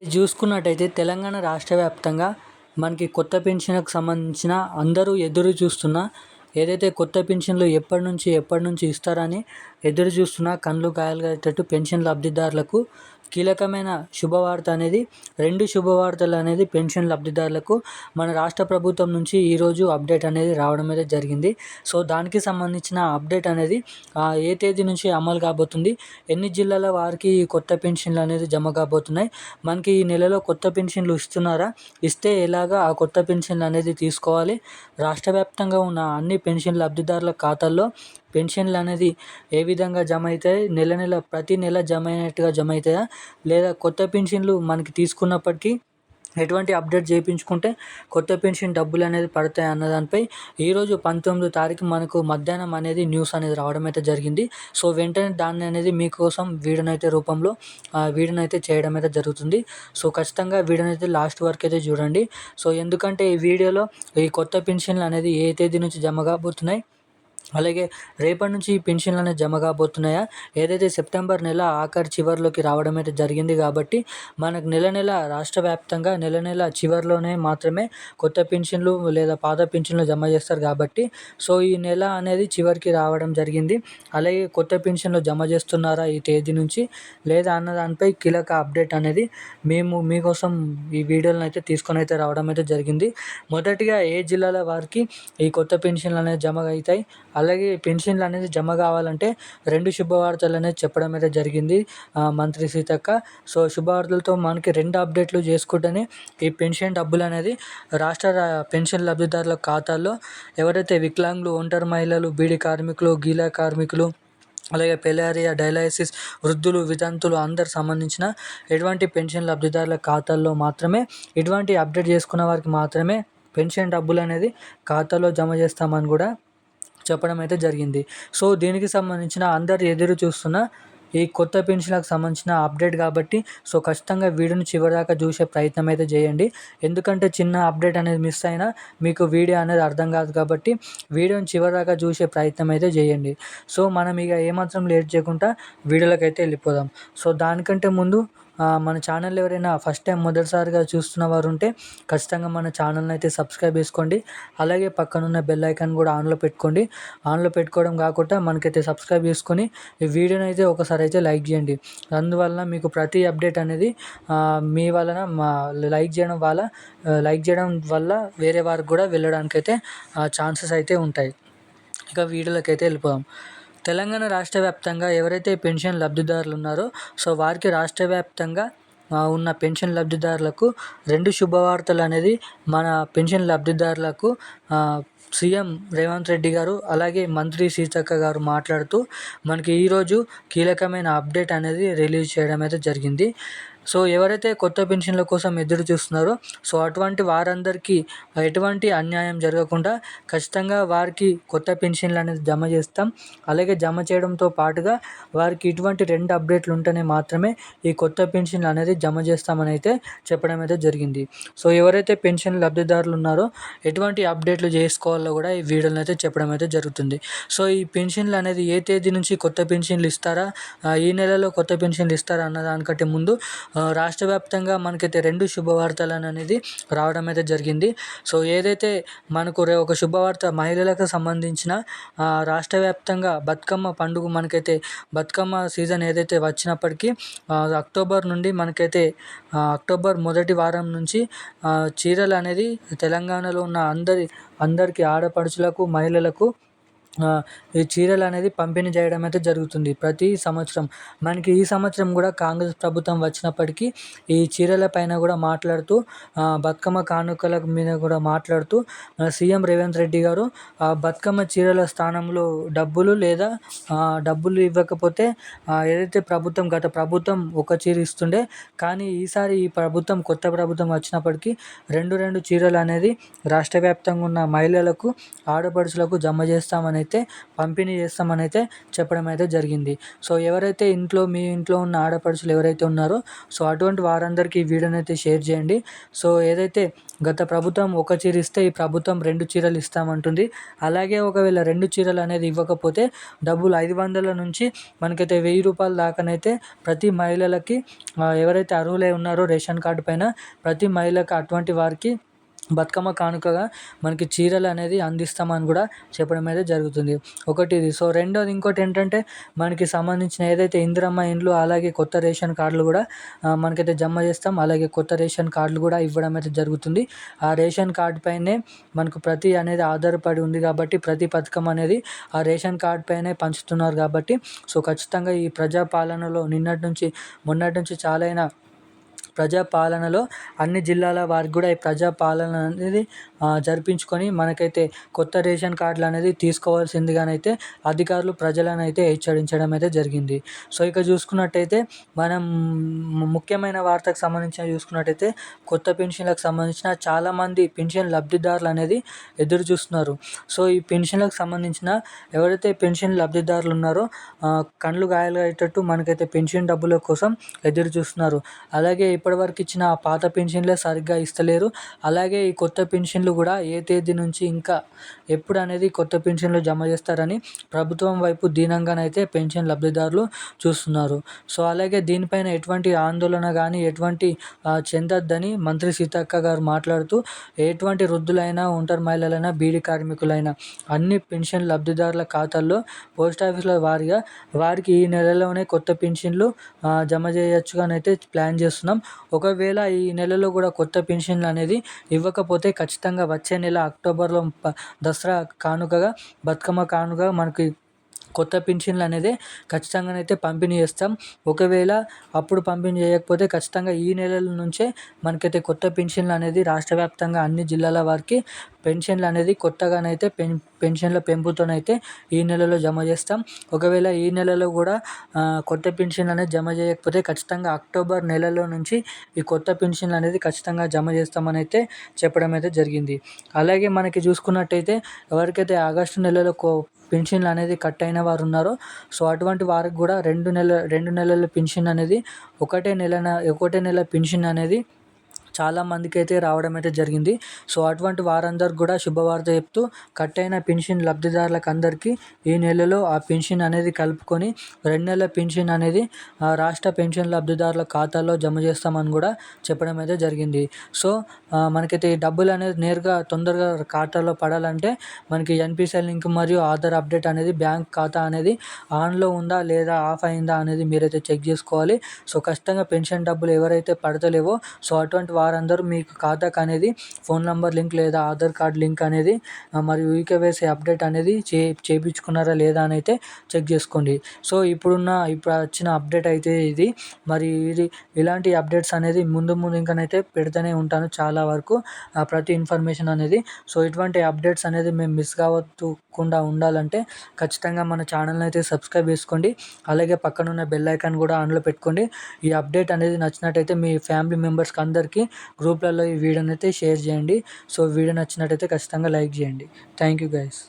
చూసుకున్నట్టయితే తెలంగాణ రాష్ట్ర వ్యాప్తంగా మనకి కొత్త పెన్షన్‌కి సంబంధించిన అందరూ ఎదురు చూస్తున్న ఏదైతే కొత్త పెన్షన్‌లు ఎప్పటి నుంచి ఇస్తారని ఎదురు చూస్తున్న కళ్ళు కాయలు పెన్షన్ లబ్ధిదారులకు కీలకమైన శుభవార్త అనేది 2 శుభవార్తలు అనేది పెన్షన్ లబ్ధిదారులకు మన రాష్ట్ర ప్రభుత్వం నుంచి ఈరోజు అప్డేట్ అనేది రావడం అయితే జరిగింది. సో దానికి సంబంధించిన అప్డేట్ అనేది ఏ తేదీ నుంచి అమలు కాబోతుంది, ఎన్ని జిల్లాల వారికి ఈ కొత్త పెన్షన్లు అనేది జమ కాబోతున్నాయి, మనకి ఈ నెలలో కొత్త పెన్షన్లు ఇస్తున్నారా, ఇస్తే ఎలాగా ఆ కొత్త పెన్షన్లు అనేది తీసుకోవాలి, రాష్ట్ర వ్యాప్తంగా ఉన్న అన్ని పెన్షన్ లబ్ధిదారుల ఖాతాల్లో పెన్షన్లు అనేది ఏ విధంగా జమ అవుతాయి, ప్రతి నెల జమ అయినట్టుగా జమ అవుతాయా, లేదా కొత్త పెన్షన్లు మనకి తీసుకున్నప్పటికీ ఎటువంటి అప్డేట్ చేయించుకుంటే కొత్త పెన్షన్ డబ్బులు అనేది పడతాయి అన్న దానిపై ఈరోజు 19వ తారీఖు మనకు మధ్యాహ్నం అనేది న్యూస్ అనేది రావడం అయితే జరిగింది. సో వెంటనే దాన్ని అనేది మీకోసం వీడియోనైతే చేయడం అయితే జరుగుతుంది. సో ఖచ్చితంగా వీడియోనైతే లాస్ట్ వరకు అయితే చూడండి. సో ఎందుకంటే ఈ వీడియోలో ఈ కొత్త పెన్షన్లు అనేది ఏ తేదీ నుంచి జమ కాబోతున్నాయి, అలాగే రేపటి నుంచి ఈ పెన్షన్లు అనేది జమ కాబోతున్నాయా, ఏదైతే సెప్టెంబర్ నెల ఆఖరి చివరిలోకి రావడం అయితే జరిగింది కాబట్టి మనకు నెల రాష్ట్ర వ్యాప్తంగా నెల చివరిలోనే మాత్రమే కొత్త పెన్షన్లు లేదా పాత పెన్షన్లు జమ చేస్తారు కాబట్టి సో ఈ నెల అనేది చివరికి రావడం జరిగింది. అలాగే కొత్త పెన్షన్లు జమ చేస్తున్నారా ఈ తేదీ నుంచి లేదా అన్న దానిపై కీలక అప్డేట్ అనేది మేము మీకోసం ఈ వీడియోలను అయితే తీసుకొని అయితే రావడం అయితే జరిగింది. మొదటిగా ఏ జిల్లాల వారికి ఈ కొత్త పెన్షన్లు అనేది జమ అవుతాయి, అలాగే పెన్షన్లు అనేది జమ కావాలంటే 2 శుభవార్తలు అనేది చెప్పడం అయితే జరిగింది మంత్రి సీతక్క. సో శుభవార్తలతో మనకి 2 అప్డేట్లు చేసుకుంటేనే ఈ పెన్షన్ డబ్బులు అనేది రాష్ట్ర పెన్షన్ లబ్ధిదారుల ఖాతాల్లో ఎవరైతే వికలాంగులు, ఒంటరి మహిళలు, బీడీ కార్మికులు, గీలా కార్మికులు, అలాగే పెలేరియా, డయాలసిస్, వృద్ధులు, వితంతులు అందరు సంబంధించిన ఎటువంటి పెన్షన్ లబ్ధిదారుల ఖాతాల్లో మాత్రమే ఇటువంటి అప్డేట్ చేసుకున్న వారికి మాత్రమే పెన్షన్ డబ్బులు అనేది ఖాతాలో జమ చేస్తామని కూడా చెప్పడం అయితే జరిగింది. సో దీనికి సంబంధించిన అందరు ఎదురు చూస్తున్న ఈ కొత్త పెన్షన్లకు సంబంధించిన అప్డేట్ కాబట్టి సో ఖచ్చితంగా వీడియోని చివరిదాకా చూసే ప్రయత్నం అయితే చేయండి. ఎందుకంటే చిన్న అప్డేట్ అనేది మిస్ అయినా మీకు వీడియో అనేది అర్థం కాదు కాబట్టి వీడియోని చివరిదాకా చూసే ప్రయత్నం అయితే చేయండి. సో మనం ఇక ఏమాత్రం లేట్ చేయకుండా వీడియోలోకి అయితే వెళ్ళిపోదాం. సో దానికంటే ముందు మన ఛానల్ ఎవరైనా ఫస్ట్ టైం మొదటిసారిగా చూస్తున్న వారు ఉంటే ఖచ్చితంగా మన ఛానల్ని అయితే సబ్స్క్రైబ్ చేసుకోండి. అలాగే పక్కనున్న బెల్ ఐకాన్ కూడా ఆన్లో పెట్టుకోండి. ఆన్లో పెట్టుకోవడం కాకుండా మనకైతే సబ్స్క్రైబ్ చేసుకొని ఈ వీడియోని అయితే ఒకసారి అయితే లైక్ చేయండి. అందువలన మీకు ప్రతి అప్డేట్ అనేది మీ వలన లైక్ చేయడం వల్ల వేరే వారికి కూడా వెళ్ళడానికైతే ఛాన్సెస్ అయితే ఉంటాయి. ఇక వీడియోలోకి అయితే వెళ్ళిపోదాం. తెలంగాణ రాష్ట్ర వ్యాప్తంగా ఎవరైతే పెన్షన్ లబ్ధిదారులు ఉన్నారో సో వారికి రాష్ట్ర వ్యాప్తంగా ఉన్న పెన్షన్ లబ్ధిదారులకు 2 శుభవార్తలు అనేది మన పెన్షన్ లబ్ధిదారులకు సీఎం రేవంత్ రెడ్డి గారు అలాగే మంత్రి సీతక్క గారు మాట్లాడుతూ మనకి ఈరోజు కీలకమైన అప్డేట్ అనేది రిలీజ్ చేయడం అయితే జరిగింది. సో ఎవరైతే కొత్త పెన్షన్ల కోసం ఎదురు చూస్తున్నారో సో అటువంటి వారందరికీ ఎటువంటి అన్యాయం జరగకుండా ఖచ్చితంగా వారికి కొత్త పెన్షన్లు అనేది జమ చేస్తాం. అలాగే జమ చేయడంతో పాటుగా వారికి ఇటువంటి 2 అప్డేట్లు ఉంటేనే మాత్రమే ఈ కొత్త పెన్షన్లు అనేది జమ చేస్తామని అయితే చెప్పడం అయితే జరిగింది. సో ఎవరైతే పెన్షన్ లబ్ధిదారులు ఉన్నారో ఎటువంటి అప్డేట్లు చేసుకోవాలో కూడా ఈ వీడియోలో అయితే చెప్పడం అయితే జరుగుతుంది. సో ఈ పెన్షన్లు అనేది ఏ తేదీ నుంచి కొత్త పెన్షన్లు ఇస్తారా, ఈ నెలలో కొత్త పెన్షన్లు ఇస్తారా అన్న దానికంటే ముందు రాష్ట్ర వ్యాప్తంగా మనకైతే 2 శుభవార్తలు అనేది రావడం అయితే జరిగింది. సో ఏదైతే మనకు ఒక శుభవార్త మహిళలకు సంబంధించిన రాష్ట్ర వ్యాప్తంగా బతుకమ్మ పండుగ మనకైతే బతుకమ్మ సీజన్ ఏదైతే వచ్చినప్పటికీ అక్టోబర్ నుండి మనకైతే అక్టోబర్ మొదటి వారం నుంచి చీరలు అనేది తెలంగాణలో ఉన్న అందరికీ ఆడపడుచులకు, మహిళలకు ఈ చీరలు అనేది పంపిణీ చేయడం అయితే జరుగుతుంది ప్రతి సంవత్సరం. మనకి ఈ సంవత్సరం కూడా కాంగ్రెస్ ప్రభుత్వం వచ్చినప్పటికీ ఈ చీరల పైన కూడా మాట్లాడుతూ బతుకమ్మ కానుకల మీద కూడా మాట్లాడుతూ సీఎం రేవంత్ రెడ్డి గారు బతుకమ్మ చీరల స్థానంలో డబ్బులు ఇవ్వకపోతే ఏదైతే గత ప్రభుత్వం ఒక చీర ఇస్తుండే కానీ ఈసారి ఈ కొత్త ప్రభుత్వం వచ్చినప్పటికీ 2 చీరలు అనేది రాష్ట్ర వ్యాప్తంగా ఉన్న మహిళలకు, ఆడపడుచులకు జమ చేస్తామని అయితే పంపిణీ చేస్తామని అయితే చెప్పడం అయితే జరిగింది. సో ఎవరైతే మీ ఇంట్లో ఉన్న ఆడపడుచులు ఎవరైతే ఉన్నారో సో అటువంటి వారందరికీ ఈ వీడియోని అయితే షేర్ చేయండి. సో ఏదైతే గత ప్రభుత్వం ఒక చీర ఇస్తే ఈ ప్రభుత్వం 2 చీరలు ఇస్తామంటుంది. అలాగే ఒకవేళ 2 చీరలు అనేది ఇవ్వకపోతే డబ్బులు 500 నుంచి మనకైతే 1000 రూపాయల దాకానైతే ప్రతి మహిళలకి ఎవరైతే అర్హులై ఉన్నారో రేషన్ కార్డు పైన ప్రతి మహిళకు అటువంటి వారికి బతుకమ్మ కానుకగా మనకి చీరలు అనేది అందిస్తామని కూడా చెప్పడం అయితే జరుగుతుంది. ఒకటి ఇది. సో రెండోది ఇంకోటి ఏంటంటే మనకి సంబంధించిన ఏదైతే ఇందిరమ్మ ఇండ్లు అలాగే కొత్త రేషన్ కార్డులు కూడా మనకైతే జమ చేస్తాం. అలాగే కొత్త రేషన్ కార్డులు కూడా ఇవ్వడం అయితే జరుగుతుంది. ఆ రేషన్ కార్డు పైనే మనకు ప్రతి అనేది ఆధారపడి ఉంది కాబట్టి ప్రతి పథకం అనేది ఆ రేషన్ కార్డు పైనే పంచుతున్నారు కాబట్టి సో ఖచ్చితంగా ఈ ప్రజాపాలనలో మొన్నటి నుంచి చాలైన ప్రజాపాలనలో అన్ని జిల్లాల వారికి కూడా ఈ ప్రజాపాలన అనేది జరిపించుకొని మనకైతే కొత్త రేషన్ కార్డులు అనేది తీసుకోవాల్సిందిగానైతే అధికారులు ప్రజలను అయితే హెచ్చరించడం అయితే జరిగింది. సో ఇక చూసుకున్నట్టయితే మనం ముఖ్యమైన వార్తకు సంబంధించిన చూసుకున్నట్టయితే కొత్త పెన్షన్లకు సంబంధించిన చాలామంది పెన్షన్ లబ్ధిదారులు అనేది ఎదురు చూస్తున్నారు. సో ఈ పెన్షన్లకు సంబంధించిన ఎవరైతే పెన్షన్ లబ్ధిదారులు ఉన్నారో కళ్ళు గాయాలు అయ్యేటట్టు మనకైతే పెన్షన్ డబ్బుల కోసం ఎదురు చూస్తున్నారు. అలాగే ఇప్పటివరకు ఇచ్చిన ఆ పాత పెన్షన్లే సరిగ్గా ఇస్తలేరు. అలాగే ఈ కొత్త పెన్షన్లు కూడా ఏ తేదీ నుంచి ఇంకా ఎప్పుడు అనేది కొత్త పెన్షన్లు జమ చేస్తారని ప్రభుత్వం వైపు దీనంగానైతే పెన్షన్ లబ్ధిదారులు చూస్తున్నారు. సో అలాగే దీనిపైన ఎటువంటి ఆందోళన కానీ ఎటువంటి చెందొద్దని మంత్రి సీతక్క గారు మాట్లాడుతూ ఎటువంటి వృద్ధులైనా ఒంటరి మహిళలైనా బీడీ కార్మికులైనా అన్ని పెన్షన్ లబ్ధిదారుల ఖాతాల్లో పోస్టాఫీసుల వారీగా వారికి ఈ నెలలోనే కొత్త పెన్షన్లు జమ చేయొచ్చుగానైతే ప్లాన్ చేస్తున్నాం. ఒకవేళ ఈ నెలలో కూడా కొత్త పెన్షన్లు అనేది ఇవ్వకపోతే ఖచ్చితంగా వచ్చే నెల అక్టోబర్లో దసరా కానుకగా బతుకమ్మ కానుకగా మనకి కొత్త పెన్షన్లు అనేది ఖచ్చితంగానైతే పంపిణీ చేస్తాం. ఒకవేళ అప్పుడు పంపిణీ చేయకపోతే ఖచ్చితంగా ఈ నెలల నుంచే మనకైతే కొత్త పెన్షన్లు అనేది రాష్ట్ర వ్యాప్తంగా అన్ని జిల్లాల వారికి పెన్షన్లు అనేది కొత్తగానైతే పెన్షన్ల పెంపుతోనైతే ఈ నెలలో జమ చేస్తాం. ఒకవేళ ఈ నెలలో కూడా కొత్త పెన్షన్లు అనేది జమ చేయకపోతే ఖచ్చితంగా అక్టోబర్ నెలలో నుంచి ఈ కొత్త పెన్షన్లు అనేది ఖచ్చితంగా జమ చేస్తామని అయితే చెప్పడం అయితే జరిగింది. అలాగే మనకి చూసుకున్నట్టయితే ఎవరికైతే ఆగస్టు నెలలో పెన్షన్లు అనేది కట్ అయిన వారు ఉన్నారో సో అటువంటి వారికి కూడా 2 నెలల పెన్షన్ అనేది ఒకటే నెల పెన్షన్ అనేది చాలామందికి అయితే రావడం అయితే జరిగింది. సో అటువంటి వారందరికి కూడా శుభవార్త చెప్తూ కట్ అయిన పెన్షన్ లబ్ధిదారులకు అందరికీ ఈ నెలలో ఆ పెన్షన్ అనేది కలుపుకొని 2 నెలల పెన్షన్ అనేది రాష్ట్ర పెన్షన్ లబ్ధిదారుల ఖాతాల్లో జమ చేస్తామని కూడా చెప్పడం అయితే జరిగింది. సో మనకైతే ఈ డబ్బులు అనేది నేరుగా తొందరగా ఖాతాలో పడాలంటే మనకి ఎన్పిసిఐ లింక్ మరియు ఆధార్ అప్డేట్ అనేది బ్యాంక్ ఖాతా అనేది ఆన్లో ఉందా లేదా ఆఫ్ అయిందా అనేది మీరైతే చెక్ చేసుకోవాలి. సో ఖచ్చితంగా పెన్షన్ డబ్బులు ఎవరైతే పడతలేవో సో అటువంటి వారందరూ మీకు ఖాతాకు అనేది ఫోన్ నంబర్ లింక్ లేదా ఆధార్ కార్డ్ లింక్ అనేది మరియు ఈకేవైసీ అప్డేట్ అనేది చేయించుకున్నారా లేదా అని అయితే చెక్ చేసుకోండి. సో ఇప్పుడు వచ్చిన అప్డేట్ అయితే ఇది. మరి ఇలాంటి అప్డేట్స్ అనేది ముందు ఇంకానైతే పెడుతూనే ఉంటాను చాలా వరకు ప్రతి ఇన్ఫర్మేషన్ అనేది. సో ఇటువంటి అప్డేట్స్ అనేది మేము మిస్ కావకుండా ఉండాలంటే ఖచ్చితంగా మన ఛానల్ని అయితే సబ్స్క్రైబ్ చేసుకోండి. అలాగే పక్కన ఉన్న బెల్ ఐకాన్ కూడా ఆన్లో పెట్టుకోండి. ఈ అప్డేట్ అనేది నచ్చినట్టయితే మీ ఫ్యామిలీ మెంబర్స్కి అందరికీ గ్రూప్లలో ఈ వీడియోని అయితే షేర్ చేయండి. సో వీడియో నచ్చినట్టయితే ఖచ్చితంగా లైక్ చేయండి. Thank you guys.